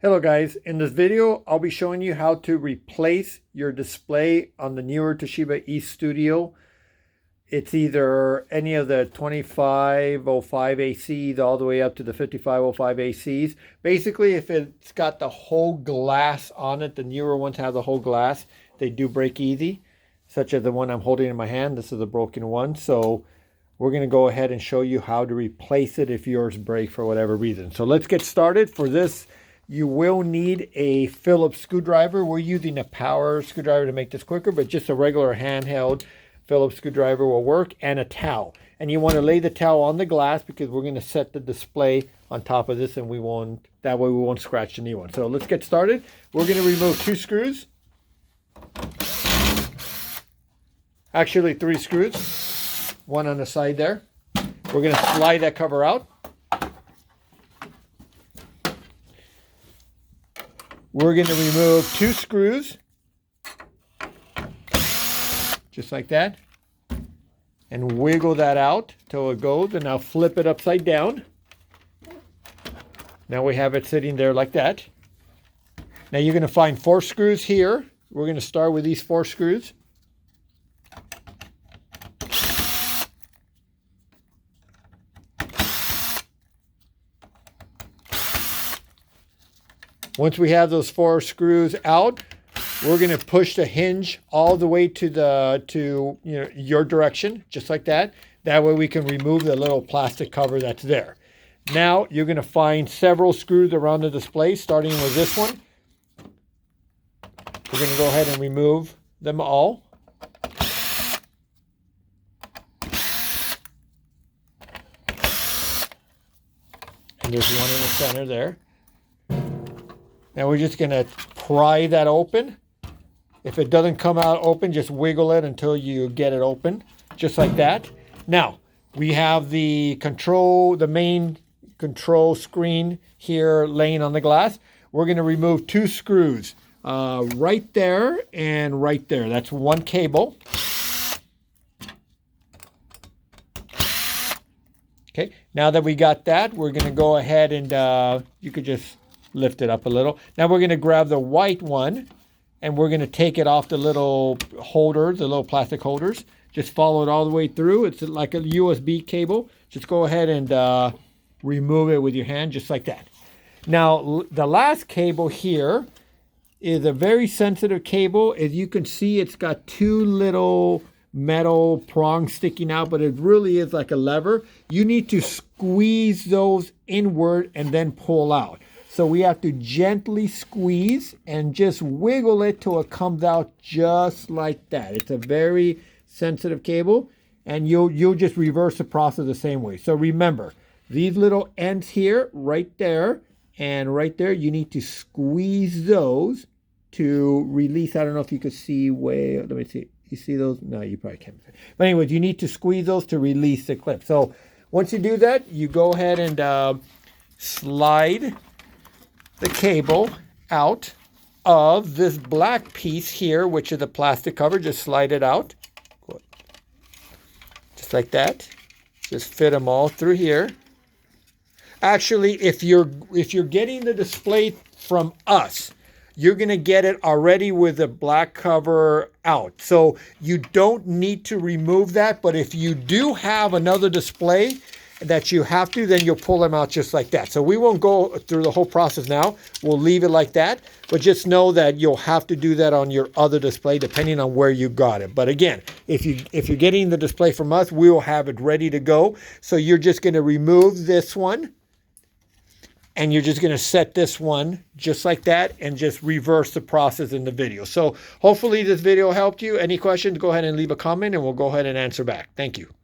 Hello guys, in this video I'll be showing you how to replace your display on the newer Toshiba E Studio. It's either any of the 2505 ACs all the way up to the 5505 ACs. Basically, if it's got the whole glass on it, the newer ones have the whole glass, they do break easy, such as the one I'm holding in my hand. This is a broken one, so we're going to go ahead and show you how to replace it if yours breaks for whatever reason. So let's get started. For this, you will need a Phillips screwdriver. We're using a power screwdriver to make this quicker, but just a regular handheld Phillips screwdriver will work, and a towel. And you want to lay the towel on the glass because we're going to set the display on top of this, and that way we won't scratch the new one. So let's get started. We're going to remove 2 screws. Actually 3 screws. One on the side there. We're going to slide that cover out. We're going to remove 2 screws, just like that, and wiggle that out till it goes, and now flip it upside down. Now we have it sitting there like that. Now you're going to find 4 screws here. We're going to start with these 4 screws. Once we have those 4 screws out, we're going to push the hinge all the way to your direction, just like that. That way we can remove the little plastic cover that's there. Now you're going to find several screws around the display, starting with this one. We're going to go ahead and remove them all. And there's one in the center there. Now we're just going to pry that open. If it doesn't come out open, just wiggle it until you get it open, just like that. Now, we have the main control screen here laying on the glass. We're going to remove 2 screws right there and right there. That's 1 cable. Okay, now that we got that, we're going to go ahead and you could just lift it up a little. Now we're going to grab the white one, and we're going to take it off the little holders, the little plastic holders. Just follow it all the way through. It's like a USB cable. Just go ahead and remove it with your hand, just like that. Now, the last cable here is a very sensitive cable. As you can see, it's got 2 little metal prongs sticking out, but it really is like a lever. You need to squeeze those inward and then pull out. So we have to gently squeeze and just wiggle it till it comes out just like that. It's a very sensitive cable, and you'll just reverse the process the same way. So remember, these little ends here, right there, and right there, you need to squeeze those to release. I don't know if you could see let me see. You see those? No, you probably can't. But anyways, you need to squeeze those to release the clip. So once you do that, you go ahead and slide the cable out of this black piece here, which is the plastic cover. Just slide it out, just like that. Just fit them all through here. Actually, if you're getting the display from us, you're going to get it already with the black cover out. So you don't need to remove that. But if you do have another display that you have to, then you'll pull them out just like that. So we won't go through the whole process now. We'll leave it like that. But just know that you'll have to do that on your other display depending on where you got it. But again, if you're getting the display from us, we will have it ready to go. So you're just going to remove this one, and you're just going to set this one just like that and just reverse the process in the video. So hopefully this video helped you. Any questions, go ahead and leave a comment and we'll go ahead and answer back. Thank you.